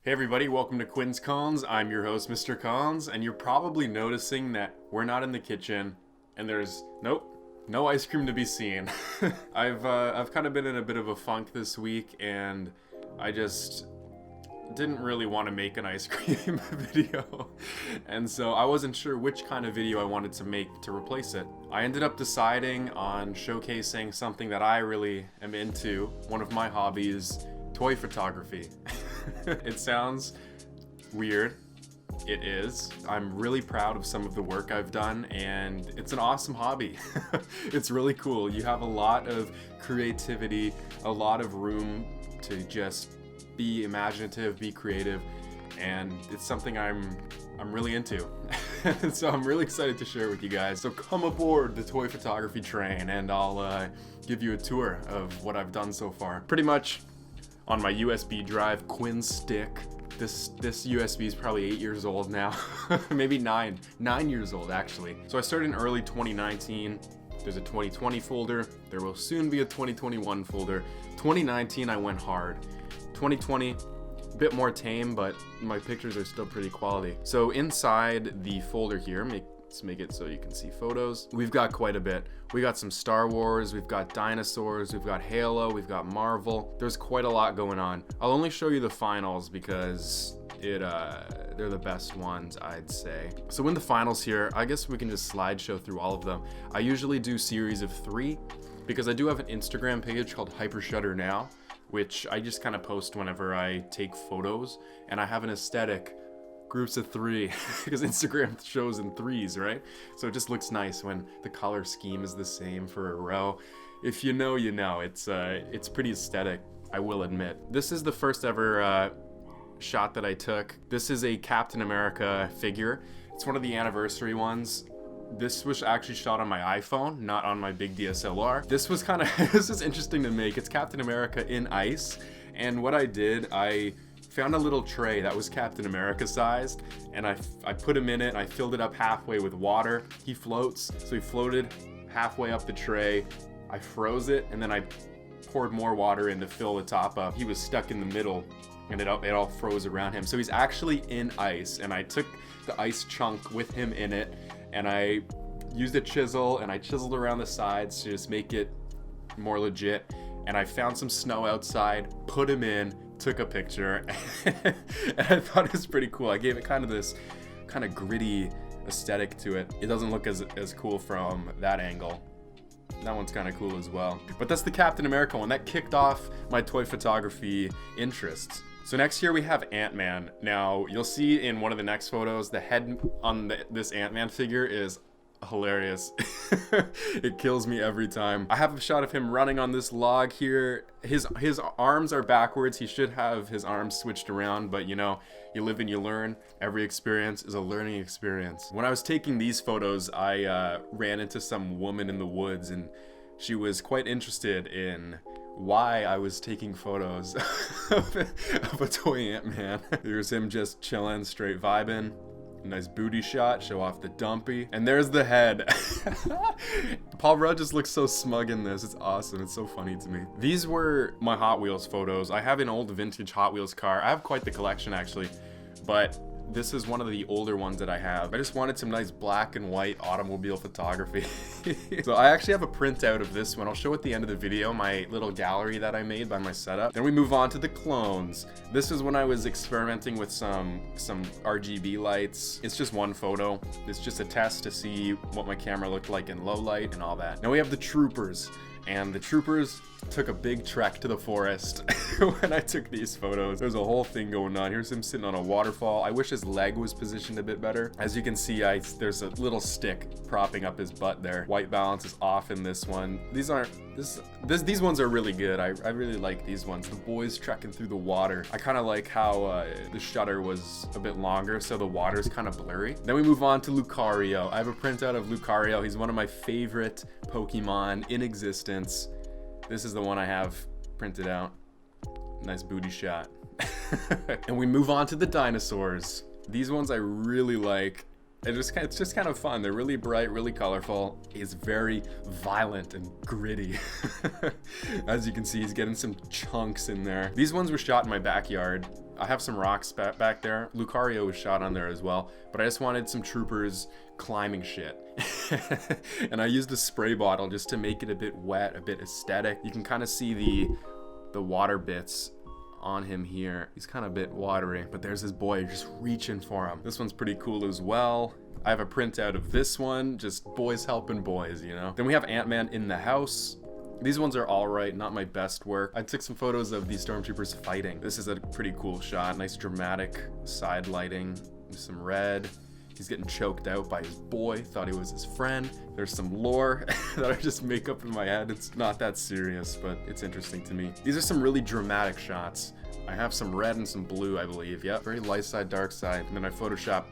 Hey everybody, welcome to Quinn's Cons. I'm your host, Mr. Cons, and you're probably noticing that we're not in the kitchen, and there's no ice cream to be seen. I've kind of been in a bit of a funk this week, and I just didn't really want to make an ice cream video, and so I wasn't sure which kind of video I wanted to make to replace it. I ended up deciding on showcasing something that I really am into, one of my hobbies, toy photography. It sounds weird. It is. I'm really proud of some of the work I've done, and it's an awesome hobby. It's really cool. You have a lot of creativity, a lot of room to just be imaginative, be creative, and it's something I'm really into. So I'm really excited to share with you guys. So come aboard the toy photography train, and I'll give you a tour of what I've done so far. Pretty much on my USB drive, Quinn stick. This USB is probably 8 years old now. Maybe 9 years old actually. So I started in early 2019. There's a 2020 folder. There will soon be a 2021 folder. 2019 I went hard. 2020, a bit more tame, but my pictures are still pretty quality. So inside the folder here, let's make it so you can see photos. We've got quite a bit. We got some Star Wars, we've got dinosaurs, we've got Halo, we've got Marvel. There's quite a lot going on. I'll only show you the finals because they're the best ones, I'd say. So in the finals here, I guess we can just slideshow through all of them. I usually do series of 3 because I do have an Instagram page called Hypershutter Now, which I just kind of post whenever I take photos, and I have an aesthetic groups of 3 because Instagram shows in 3s, right? So it just looks nice when the color scheme is the same for a row. If you know, you know. It's pretty aesthetic, I will admit. This is the first ever shot that I took. This is a Captain America figure. It's one of the anniversary ones. This was actually shot on my iPhone, not on my big DSLR. This was this is interesting to make. It's Captain America in ice, and what I did, I found a little tray that was Captain America sized, and I put him in it. I filled it up halfway with water. He floats, so he floated halfway up the tray. I froze it, and then I poured more water in to fill the top up. He was stuck in the middle, and it all froze around him. So he's actually in ice, and I took the ice chunk with him in it, and I used a chisel, and I chiseled around the sides to just make it more legit. And I found some snow outside, put him in, took a picture, and I thought it was pretty cool. I gave it kind of this kind of gritty aesthetic to it. It doesn't look as cool from that angle. That one's kind of cool as well. But that's the Captain America one. That kicked off my toy photography interests. So next here we have Ant-Man. Now you'll see in one of the next photos, the head on this Ant-Man figure is hilarious. It kills me every time. I have a shot of him running on this log here. His arms are backwards. He should have his arms switched around, but you know, you live and you learn. Every experience is a learning experience. When I was taking these photos, I ran into some woman in the woods, and she was quite interested in why I was taking photos of a toy Ant-Man. Here's him just chilling, straight vibing. Nice booty shot, show off the dumpy. And there's the head. Paul Rudd just looks so smug in this. It's awesome. It's so funny to me. These were my Hot Wheels photos. I have an old vintage Hot Wheels car. I have quite the collection actually, but this is one of the older ones that I have. I just wanted some nice black and white automobile photography. So I actually have a printout of this one. I'll show at the end of the video my little gallery that I made by my setup. Then we move on to the clones. This is when I was experimenting with some RGB lights. It's just one photo. It's just a test to see what my camera looked like in low light and all that. Now we have the troopers. And the troopers took a big trek to the forest when I took these photos. There's a whole thing going on. Here's him sitting on a waterfall. I wish his leg was positioned a bit better. As you can see, there's a little stick propping up his butt there. White balance is off in this one. These ones are really good. I really like these ones. The boys trekking through the water. I kind of like how the shutter was a bit longer, so the water's kind of blurry. Then we move on to Lucario. I have a printout of Lucario. He's one of my favorite Pokemon in existence. This is the one I have printed out. Nice booty shot. And we move on to the dinosaurs. These ones I really like. It's just kind of fun. They're really bright, really colorful. It's very violent and gritty. As you can see, he's getting some chunks in there. These ones were shot in my backyard. I have some rocks back there. Lucario was shot on there as well, but I just wanted some troopers climbing shit. And I used a spray bottle just to make it a bit wet, a bit aesthetic. You can kind of see the water bits on him here. He's kind of a bit watery, but there's his boy just reaching for him. This one's pretty cool as well. I have a printout of this one, just boys helping boys, you know? Then we have Ant-Man in the house. These ones are all right, not my best work. I took some photos of these stormtroopers fighting. This is a pretty cool shot, nice dramatic side lighting with some red. He's getting choked out by his boy, thought he was his friend. There's some lore that I just make up in my head. It's not that serious, but it's interesting to me. These are some really dramatic shots. I have some red and some blue, I believe. Yep, very light side, dark side. And then I photoshopped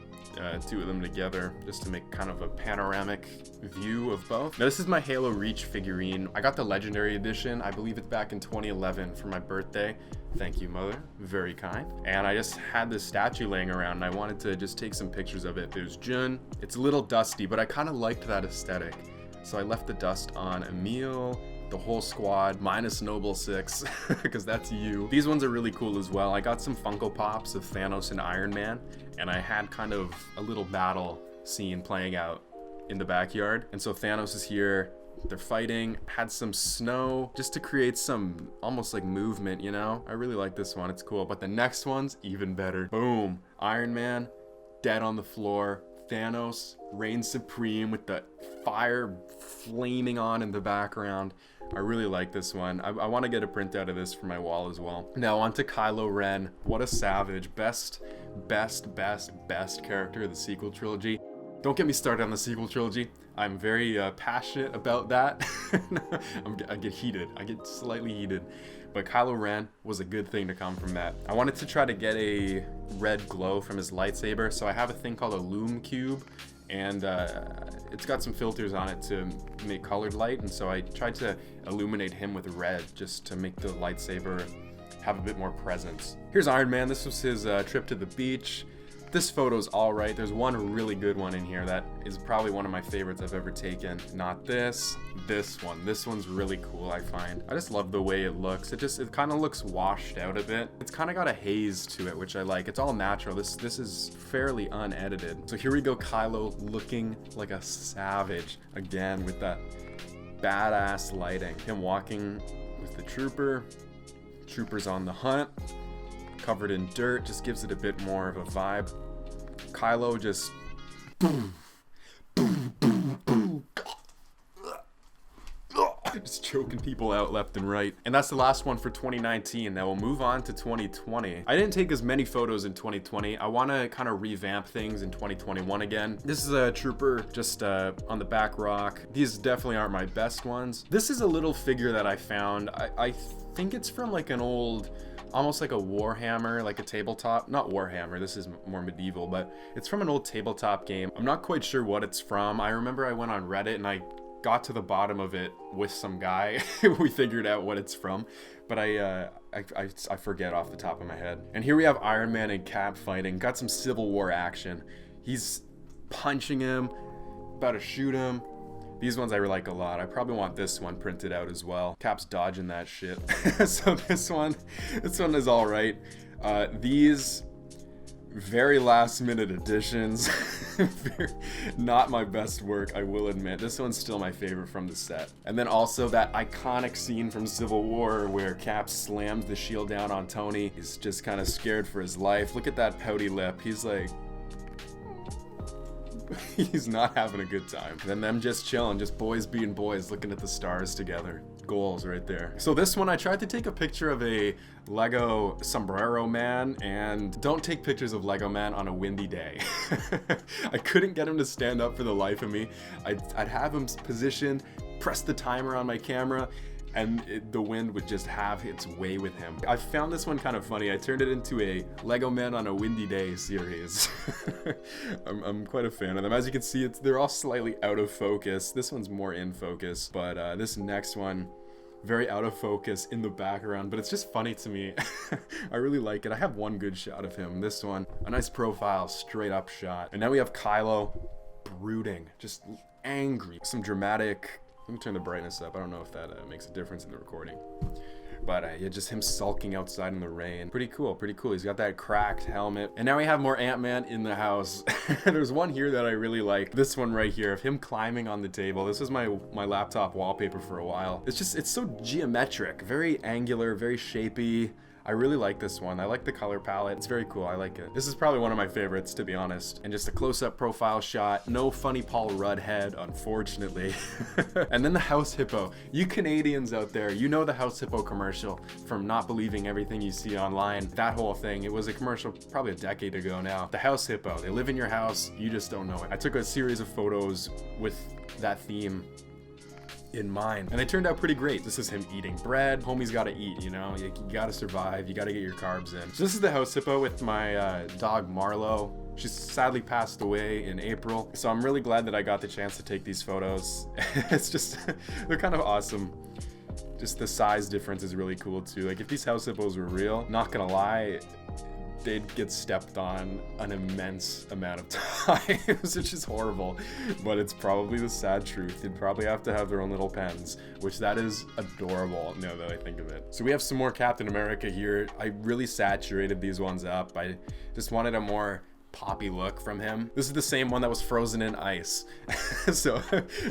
two of them together just to make kind of a panoramic view of both. Now this is my Halo Reach figurine. I got the Legendary Edition. I believe it's back in 2011 for my birthday. Thank you, mother. Very kind. And I just had this statue laying around and I wanted to just take some pictures of it. There's Jun. It's a little dusty, but I kind of liked that aesthetic. So I left the dust on Emil, the whole squad, minus Noble 6, because that's you. These ones are really cool as well. I got some Funko Pops of Thanos and Iron Man, and I had kind of a little battle scene playing out in the backyard. And so Thanos is here, they're fighting, had some snow just to create some almost like movement, you know? I really like this one, it's cool. But the next one's even better. Boom, Iron Man, dead on the floor. Thanos reigns supreme with the fire flaming on in the background. I really like this one. I want to get a print out of this for my wall as well. Now on to Kylo Ren. What a savage. Best character of the sequel trilogy. Don't get me started on the sequel trilogy. I'm very passionate about that. I get heated. I get slightly heated. But Kylo Ren was a good thing to come from that. I wanted to try to get a red glow from his lightsaber, so I have a thing called a Lume Cube, and it's got some filters on it to make colored light, and so I tried to illuminate him with red just to make the lightsaber have a bit more presence. Here's Iron Man. This was his trip to the beach. This photo's all right. There's one really good one in here that is probably one of my favorites I've ever taken. Not this one. This one's really cool, I find. I just love the way it looks. It kind of looks washed out a bit. It's kind of got a haze to it, which I like. It's all natural. This is fairly unedited. So here we go, Kylo looking like a savage again with that badass lighting. Him walking with the troopers on the hunt, covered in dirt, just gives it a bit more of a vibe. Kylo just just choking people out left and right. And that's the last one for 2019. Now we'll move on to 2020. I didn't take as many photos in 2020. I want to kind of revamp things in 2021 again. This is a trooper just on the back rock. These definitely aren't my best ones. This is a little figure that I found. I think it's from like an old, almost like a Warhammer, like a tabletop, not Warhammer, this is more medieval, but it's from an old tabletop game. I'm not quite sure what it's from. I remember I went on Reddit and I got to the bottom of it with some guy. We figured out what it's from, but I forget off the top of my head. And here we have Iron Man and Cap fighting. Got some Civil War action. He's punching him, about to shoot him. These ones I like a lot. I probably want this one printed out as well. Cap's dodging that shit. So this one is all right. These very last minute additions. Not my best work, I will admit. This one's still my favorite from the set. And then also that iconic scene from Civil War where Cap slams the shield down on Tony. He's just kind of scared for his life. Look at that pouty lip. He's like, he's not having a good time. And then them just chilling, just boys being boys, looking at the stars together. Goals right there. So this one, I tried to take a picture of a Lego sombrero man, and don't take pictures of Lego man on a windy day. I couldn't get him to stand up for the life of me. I'd have him positioned, press the timer on my camera, and the wind would just have its way with him. I found this one kind of funny. I turned it into a Lego Man on a Windy Day series. I'm quite a fan of them. As you can see, they're all slightly out of focus. This one's more in focus, but this next one, very out of focus in the background, but it's just funny to me. I really like it. I have one good shot of him. This one, a nice profile, straight up shot. And now we have Kylo brooding, just angry. Some dramatic. Let me turn the brightness up. I don't know if that makes a difference in the recording. But yeah, just him sulking outside in the rain. Pretty cool, pretty cool. He's got that cracked helmet. And now we have more Ant-Man in the house. There's one here that I really like. This one right here of him climbing on the table. This is my laptop wallpaper for a while. It's so geometric, very angular, very shapy. I really like this one. I like the color palette. It's very cool. I like it. This is probably one of my favorites, to be honest. And just a close-up profile shot. No funny Paul Rudd head, unfortunately. And then the house hippo. You Canadians out there, you know the house hippo commercial from not believing everything you see online. That whole thing. It was a commercial probably a decade ago now. The house hippo. They live in your house. You just don't know it. I took a series of photos with that theme in mind, and they turned out pretty great. This is him eating bread. Homie's gotta eat, you know? You gotta survive. You gotta get your carbs in. So this is the house hippo with my dog Marlo. She's sadly passed away in April, so I'm really glad that I got the chance to take these photos. It's just, they're kind of awesome. Just the size difference is really cool too. Like if these house hippos were real, not gonna lie, they'd get stepped on an immense amount of times, which is horrible, but it's probably the sad truth. They'd probably have to have their own little pens, which that is adorable now that I think of it. So we have some more Captain America here. I really saturated these ones up. I just wanted a more poppy look from him. This is the same one that was frozen in ice. So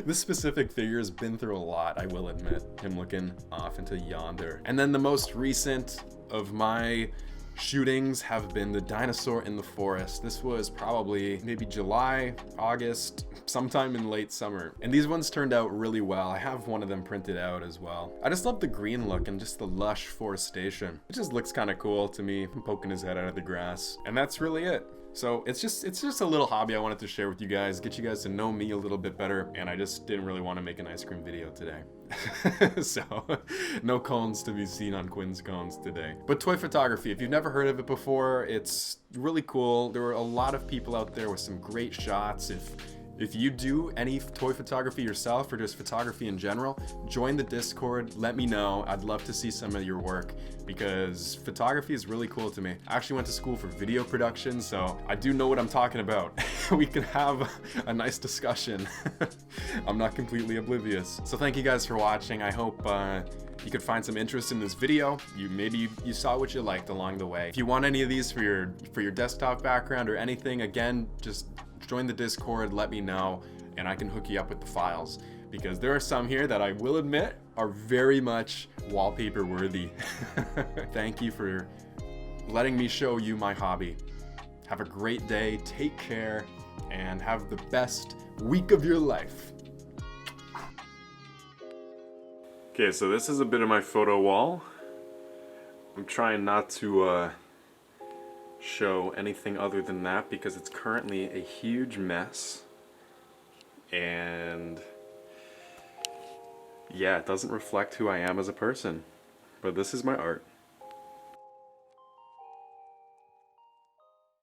this specific figure has been through a lot, I will admit. Him looking off into yonder. And then the most recent of my shootings have been the dinosaur in the forest. This was probably maybe July, August, sometime in late summer. And these ones turned out really well. I have one of them printed out as well. I just love the green look and just the lush forestation. It just looks kind of cool to me. I'm poking his head out of the grass. And that's really it. So it's just a little hobby I wanted to share with you guys, get you guys to know me a little bit better, and I just didn't really want to make an ice cream video today. So no cones to be seen on Quinn's cones today. But toy photography, if you've never heard of it before, it's really cool. There were a lot of people out there with some great shots. If you do any toy photography yourself or just photography in general, join the Discord, let me know. I'd love to see some of your work because photography is really cool to me. I actually went to school for video production, so I do know what I'm talking about. We can have a nice discussion. I'm not completely oblivious. So thank you guys for watching. I hope you could find some interest in this video. Maybe you saw what you liked along the way. If you want any of these for your desktop background or anything, again, just join the Discord, let me know, and I can hook you up with the files, because there are some here that I will admit are very much wallpaper worthy. Thank you for letting me show you my hobby. Have a great day, take care, and have the best week of your life. Okay, so this is a bit of my photo wall. I'm trying not to show anything other than that because it's currently a huge mess, and yeah, it doesn't reflect who I am as a person, but this is my art.